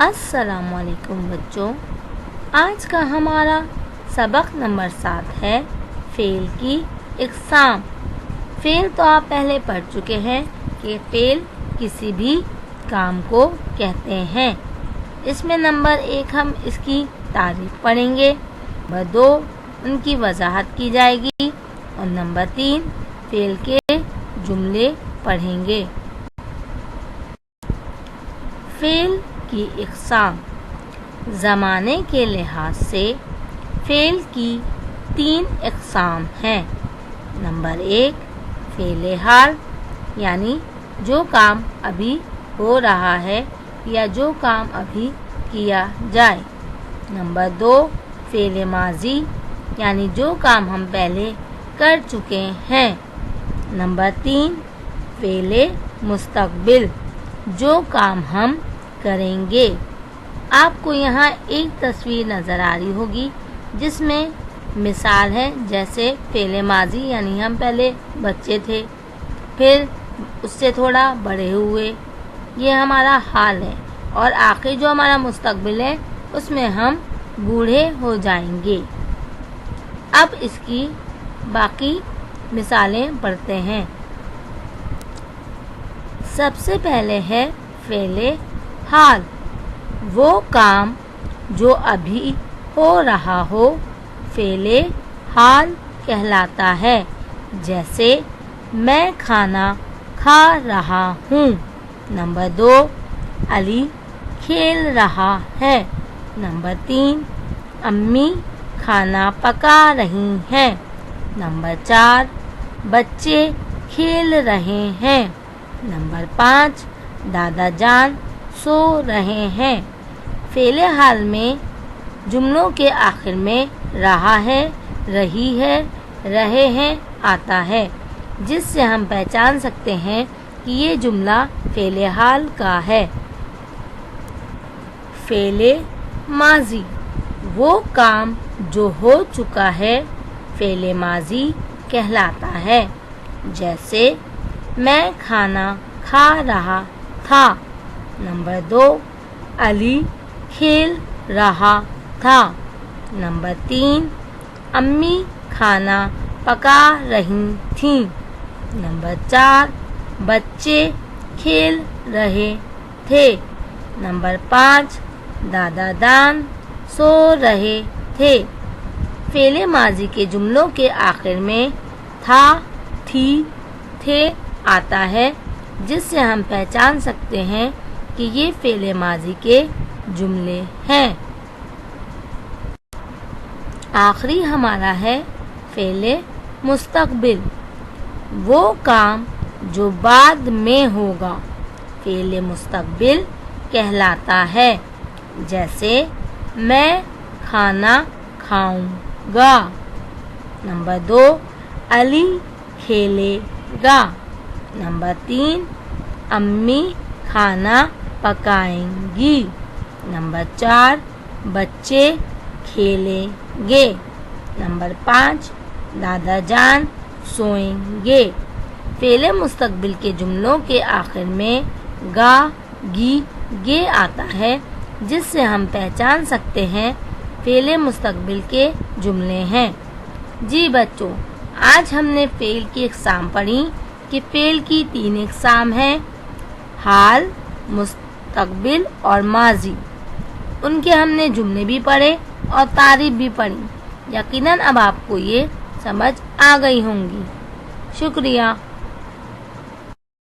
السلام علیکم بچوں، آج کا ہمارا سبق نمبر 7 ہے فعل کی اقسام۔ فعل تو آپ پہلے پڑھ چکے ہیں کہ فعل کسی بھی کام کو کہتے ہیں۔ اس میں نمبر 1 ہم اس کی تعریف پڑھیں گے، نمبر 2 ان کی وضاحت کی جائے گی اور نمبر 3 فعل کے جملے پڑھیں گے۔ فعل کی اقسام۔ زمانے کے لحاظ سے فعل کی 3 اقسام ہیں۔ نمبر 1 فعل حال، یعنی جو کام ابھی ہو رہا ہے یا جو کام ابھی کیا جائے۔ نمبر 2 فعل ماضی، یعنی جو کام ہم پہلے کر چکے ہیں۔ نمبر 3 فعل مستقبل، جو کام ہم کریں گے۔ آپ کو یہاں ایک تصویر نظر آ رہی ہوگی جس میں مثال ہے، جیسے فعل ماضی یعنی ہم پہلے بچے تھے، پھر اس سے تھوڑا بڑے ہوئے، یہ ہمارا حال ہے، اور آخر جو ہمارا مستقبل ہے اس میں ہم بوڑھے ہو جائیں گے۔ اب اس کی باقی مثالیں پڑھتے ہیں۔ سب سے پہلے ہے فعل حال، وہ کام جو ابھی ہو رہا ہو فعل حال کہلاتا ہے، جیسے میں کھانا کھا رہا ہوں۔ نمبر 2 علی کھیل رہا ہے۔ نمبر 3 امی کھانا پکا رہی ہیں۔ نمبر 4 بچے کھیل رہے ہیں۔ نمبر 5 دادا جان سو رہے ہیں۔ فعل حال میں جملوں کے آخر میں رہا ہے، رہی ہے، رہے ہیں آتا ہے، جس سے ہم پہچان سکتے ہیں کہ یہ جملہ فعل حال کا ہے۔ فعل ماضی، وہ کام جو ہو چکا ہے فعل ماضی کہلاتا ہے، جیسے میں کھانا کھا رہا تھا۔ نمبر 2 علی کھیل رہا تھا۔ نمبر 3 امی کھانا پکا رہی تھیں۔ نمبر 4 بچے کھیل رہے تھے۔ نمبر 5 دادا دان سو رہے تھے۔ فعل ماضی کے جملوں کے آخر میں تھا، تھی، تھے آتا ہے، جس سے ہم پہچان سکتے ہیں کہ یہ فعل ماضی کے جملے ہیں۔ آخری ہمارا ہے فعل مستقبل، وہ کام جو بعد میں ہوگا فعل مستقبل کہلاتا ہے، جیسے میں کھانا کھاؤں گا۔ نمبر 2 علی کھیلے گا۔ نمبر 3 امی کھانا پکائیں گی۔ نمبر 4 بچے کھیلیں گے۔ نمبر 5 دادا جان سوئیں گے۔ فعل مستقبل کے جملوں کے آخر میں گا، گی، گے آتا ہے، جس سے ہم پہچان سکتے ہیں فعل مستقبل کے جملے ہیں۔ جی بچوں، آج ہم نے فعل کی اقسام پڑھی کہ فعل کی 3 اقسام ہیں، حال، مستقبل اور ماضی۔ ان کے ہم نے جملے بھی پڑھے اور تعریف بھی پڑھی۔ یقیناً اب آپ کو یہ سمجھ آ گئی ہوں گی۔ شکریہ۔